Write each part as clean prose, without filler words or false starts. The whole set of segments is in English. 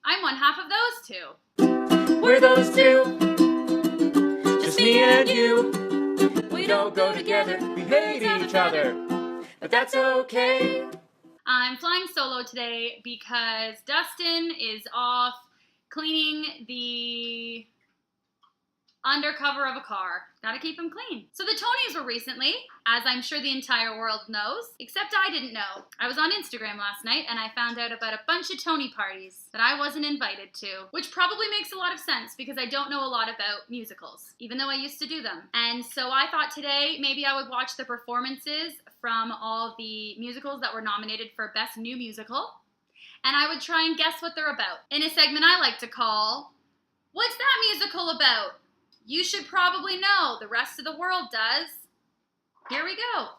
I'm one half of those two. We're those two, just me and you. We don't go together, we hate each other, but that's okay. I'm flying solo today because Dustin is off cleaning the undercover of a car. Gotta keep him clean. So the Tonys were recently, as I'm sure the entire world knows, except I didn't know. I was on Instagram last night and I found out about a bunch of Tony parties that I wasn't invited to, which probably makes a lot of sense because I don't know a lot about musicals, even though I used to do them. And so I thought today maybe I would watch the performances from all the musicals that were nominated for Best New Musical, and I would try and guess what they're about in a segment I like to call, What's That Musical About? You should probably know. The rest of the world does. Here we go.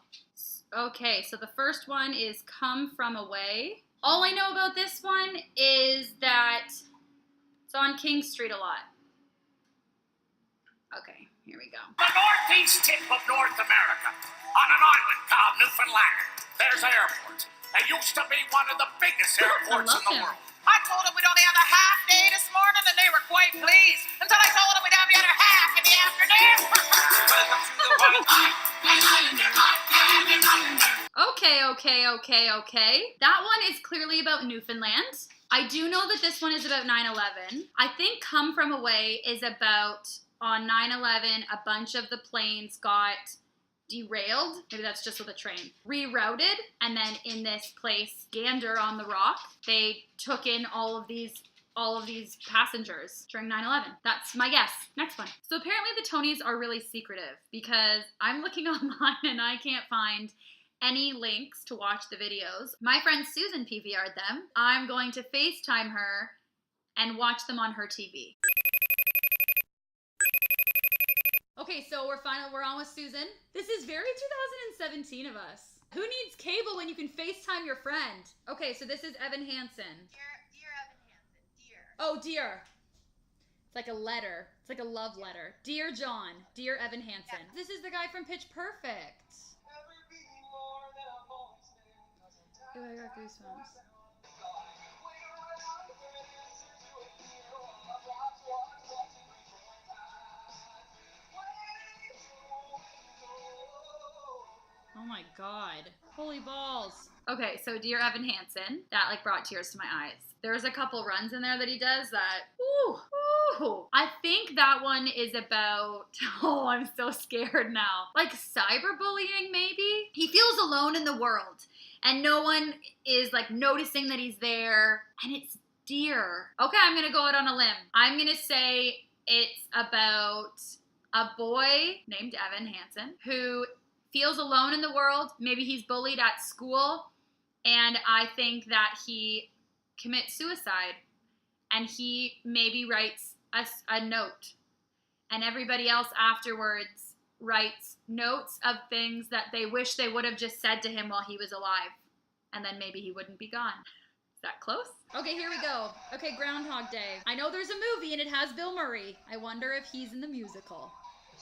Okay, so the first one is Come From Away. All I know about this one is that it's on King Street a lot. Okay, here we go. The northeast tip of North America, on an island called Newfoundland, there's an airport. It used to be one of the biggest airports in the world. I told them we'd only have a half day this morning, and they were quite pleased. Until I told them we'd have the other half in the afternoon. Welcome to the White Okay. That one is clearly about Newfoundland. I do know that this one is about 9/11. I think Come From Away is about, on 9/11, a bunch of the planes got derailed, maybe that's just with a train, rerouted, and then in this place, Gander on the Rock, they took in all of these passengers during 9/11. That's my guess. Next one. So apparently the Tonys are really secretive because I'm looking online and I can't find any links to watch the videos. My friend Susan PVR'd them. I'm going to FaceTime her and watch them on her TV. Okay, so we're on with Susan. This is very 2017 of us. Who needs cable when you can FaceTime your friend? Okay, so this is Evan Hansen. Dear Evan Hansen, dear. Oh, dear. It's like a letter. It's like a love letter. Dear John, dear Evan Hansen. Yeah. This is the guy from Pitch Perfect. Ooh, I got goosebumps. Oh my god. Holy balls. Okay, so Dear Evan Hansen, that like brought tears to my eyes. There's a couple runs in there that he does that, ooh. I think that one is about, oh, I'm so scared now. Like cyberbullying maybe? He feels alone in the world and no one is like noticing that he's there, and it's Dear. Okay, I'm gonna go out on a limb. I'm gonna say it's about a boy named Evan Hansen who feels alone in the world. Maybe he's bullied at school, and I think that he commits suicide, and he maybe writes a note, and everybody else afterwards writes notes of things that they wish they would have just said to him while he was alive, and then maybe he wouldn't be gone. Is that close? Okay, here we go. Okay, Groundhog Day. I know there's a movie and it has Bill Murray. I wonder if he's in the musical.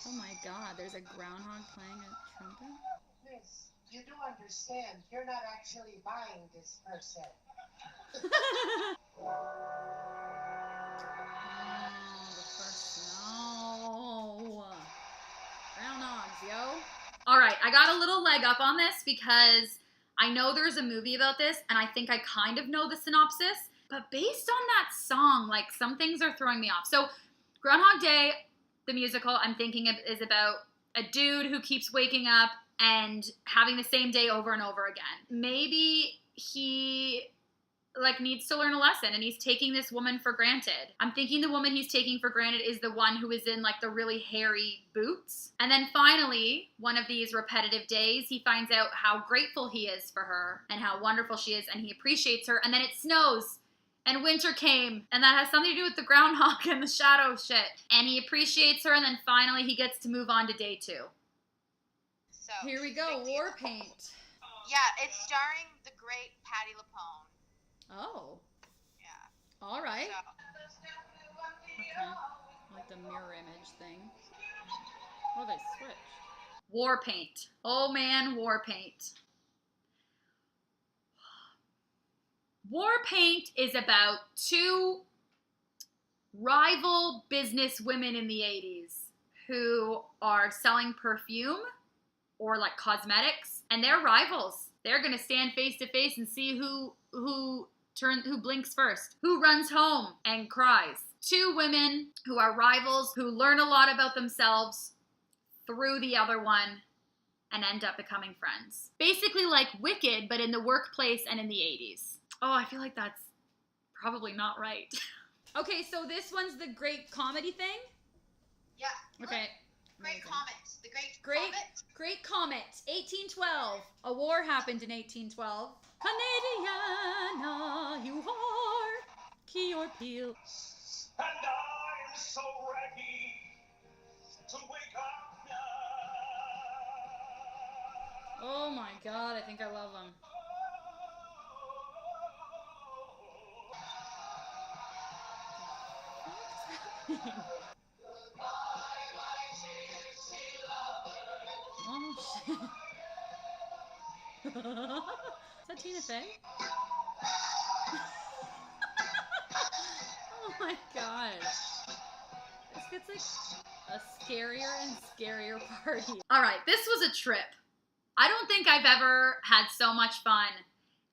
Oh my god, there's a groundhog playing a trumpet? Miss, you do understand, you're not actually buying this person. No. Groundhogs, yo. Alright, I got a little leg up on this because I know there's a movie about this, and I think I kind of know the synopsis, but based on that song, like, some things are throwing me off. So, Groundhog Day, the musical, I'm thinking is about a dude who keeps waking up and having the same day over and over again. Maybe he like needs to learn a lesson and he's taking this woman for granted. I'm thinking the woman he's taking for granted is the one who is in like the really hairy boots. And then finally, one of these repetitive days, he finds out how grateful he is for her and how wonderful she is, and he appreciates her, and then it snows. And winter came, and that has something to do with the groundhog and the shadow shit. And he appreciates her, and then finally he gets to move on to day 2. So here we go, War Paint. Yeah, it's starring the great Patti LuPone. Oh. Yeah. All right. So. Okay. Like the mirror image thing. Oh, they switched. War Paint. Oh man, War Paint. War Paint is about 2 rival business women in the 80s who are selling perfume or like cosmetics, and they're rivals. They're gonna stand face to face and see who blinks first, who runs home and cries. Two women who are rivals, who learn a lot about themselves through the other one and end up becoming friends. Basically like Wicked, but in the workplace and in the 80s. Oh, I feel like that's probably not right. Okay, so this one's the great comedy thing? Yeah. Okay. Great Amazing. comment. The great comment. Great comet. 1812. A war happened in 1812. Canadiana, you are key or peel. And I'm so ready to wake up now. Oh my god, I think I love them. Oh shit. Is that Tina Fey? Oh my god. This gets like a scarier and scarier party. Alright, this was a trip. I don't think I've ever had so much fun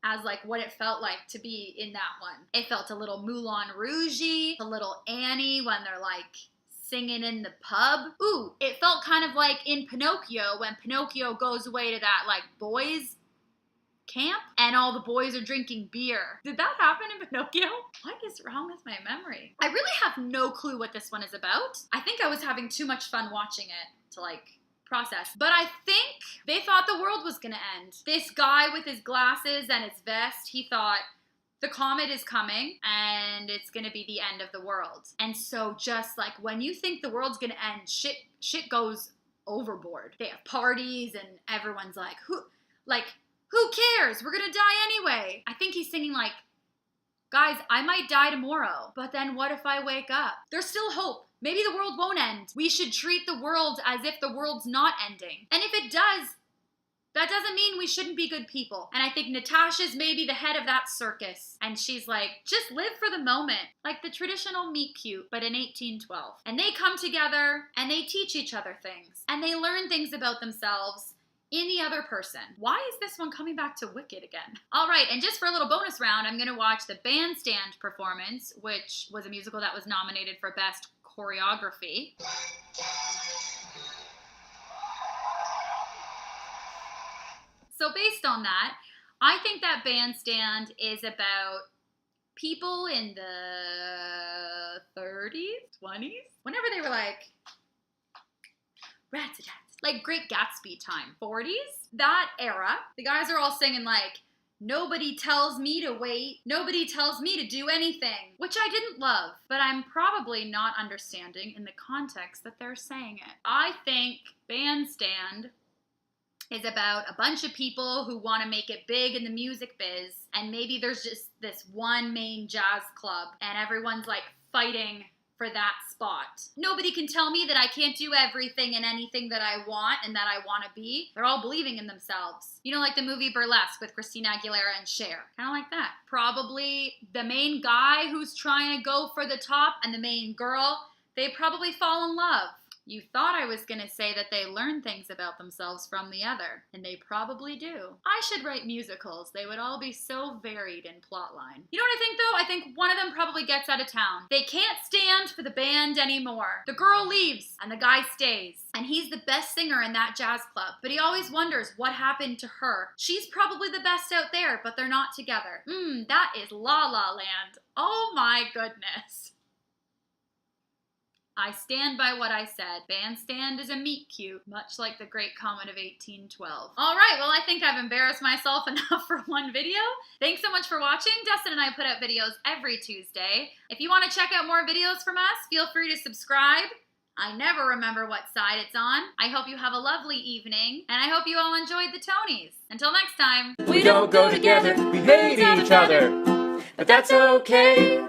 as like what it felt like to be in that one. It felt a little Moulin Rouge-y, a little Annie when they're like singing in the pub. Ooh, it felt kind of like in Pinocchio when Pinocchio goes away to that like boys camp and all the boys are drinking beer. Did that happen in Pinocchio? What is wrong with my memory? I really have no clue what this one is about. I think I was having too much fun watching it to like process. But I think they thought the world was gonna end. This guy with his glasses and his vest, he thought the comet is coming and it's gonna be the end of the world. And so just like when you think the world's gonna end, shit goes overboard. They have parties and everyone's like, who cares? We're gonna die anyway. I think he's singing like, guys, I might die tomorrow, but then what if I wake up? There's still hope. Maybe the world won't end. We should treat the world as if the world's not ending. And if it does, that doesn't mean we shouldn't be good people. And I think Natasha's maybe the head of that circus. And she's like, just live for the moment. Like the traditional meet cute, but in 1812. And they come together and they teach each other things. And they learn things about themselves in the other person. Why is this one coming back to Wicked again? All right, and just for a little bonus round, I'm gonna watch the bandstand performance, which was a musical that was nominated for Best Choreography. So based on that, I think that Bandstand is about people in the 30s, 20s, whenever they were like, rats-a-tats. Like Great Gatsby time, 40s, that era. The guys are all singing like, nobody tells me to wait, nobody tells me to do anything, which I didn't love, but I'm probably not understanding in the context that they're saying it. I think Bandstand is about a bunch of people who want to make it big in the music biz, and maybe there's just this one main jazz club, and everyone's like fighting for that spot. Nobody can tell me that I can't do everything and anything that I want and that I want to be. They're all believing in themselves. You know, like the movie Burlesque with Christina Aguilera and Cher. Kind of like that. Probably the main guy who's trying to go for the top and the main girl, they probably fall in love. You thought I was going to say that they learn things about themselves from the other, and they probably do. I should write musicals. They would all be so varied in plotline. You know what I think, though? I think one of them probably gets out of town. They can't stand for the band anymore. The girl leaves, and the guy stays. And he's the best singer in that jazz club, but he always wonders what happened to her. She's probably the best out there, but they're not together. That is La La Land. Oh my goodness. I stand by what I said. Bandstand is a meet cute, much like the Great Comet of 1812. All right, well, I think I've embarrassed myself enough for one video. Thanks so much for watching. Dustin and I put out videos every Tuesday. If you want to check out more videos from us, feel free to subscribe. I never remember what side it's on. I hope you have a lovely evening, and I hope you all enjoyed the Tonys. Until next time. We don't go together, we hate each other, but that's okay.